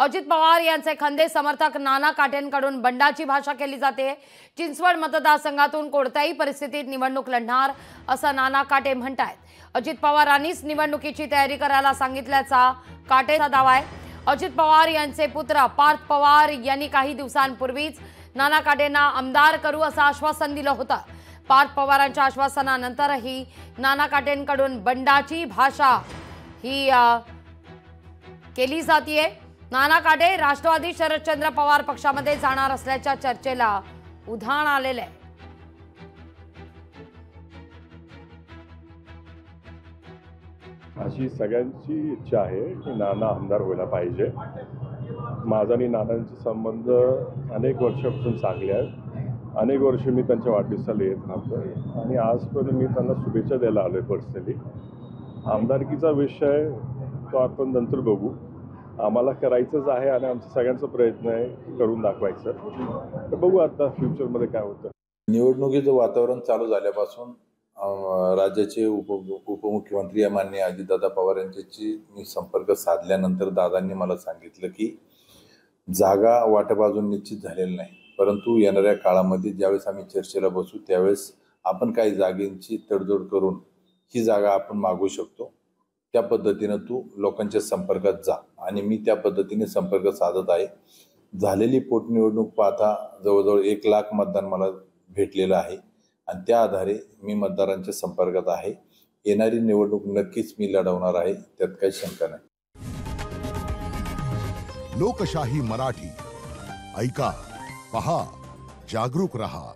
अजित पवार यांचे खंदे समर्थक नाना काटेंकडून बंडाची भाषा केली जाते। चिंचवड मतदारसंघातून कोणत्याही परिस्थितीत निवडणूक लढणार असं नाना काटे म्हणतात। अजित पवारांनीच निवडणुकीची तयारी करायला सांगितल्याचा काटेचा दावा आहे। अजित पवार यांचे पुत्र पार्थ पवार यांनी काही दिवसांपूर्वीच नाना काटेंना आमदार करू असं आश्वासन दिलं होतं। पार्थ पवारांच्या आश्वासनानंतरही नाना काटेंकडून बंडाची भाषा ही केली जातीये। नाना काटे राष्ट्रवादी शरदचंद्र पवार पक्षामध्ये जाणार असल्याच्या चर्चेला उधाण आलेले आहे। अशी सगळ्यांची इच्छा आहे की नाना आमदार व्हायला पाहिजे। माझा आणि नानांचे संबंध अनेक वर्षापासून चांगले आहेत। अनेक वर्ष मी त्यांच्या वाढदिवसाला येत राहतो आणि आजपर्यंत मी त्यांना शुभेच्छा द्यायला आलोय पर्सनली। आमदारकीचा विषय तो आपण नंतर बघू। आम्हाला करायचंच आहे आणि आमचा सगळ्यांचा प्रयत्न आहे करून दाखवायचं। तर बघू आता फ्युचरमध्ये काय होतं। निवडणुकीचं वातावरण चालू झाल्यापासून राज्याचे उपमुख्यमंत्री माननीय अजितदादा पवार यांच्याशी मी संपर्क साधल्यानंतर दादांनी मला सांगितलं की जागा वाटप अजून निश्चित झालेलं नाही, परंतु येणाऱ्या काळामध्ये ज्यावेळेस आम्ही चर्चेला बसू त्यावेळेस आपण काही जागेंची तडजोड करून ही जागा आपण मागू शकतो। त्या पद्धतीने तू लोकांच्या संपर्कात जा आणि मी त्या पद्धतीने संपर्क साधत आहे। झालेली पोटनिवडणूक पाहता जवळजवळ 1 लाख मतदान मला भेटलेलं आहे आणि त्या आधारे मी मतदारांच्या संपर्कात आहे। येणारी निवडणूक नक्कीच मी लढवणार आहे, त्यात काही शंका नाही। लोकशाही मराठी ऐका, पहा, जागरूक रहा।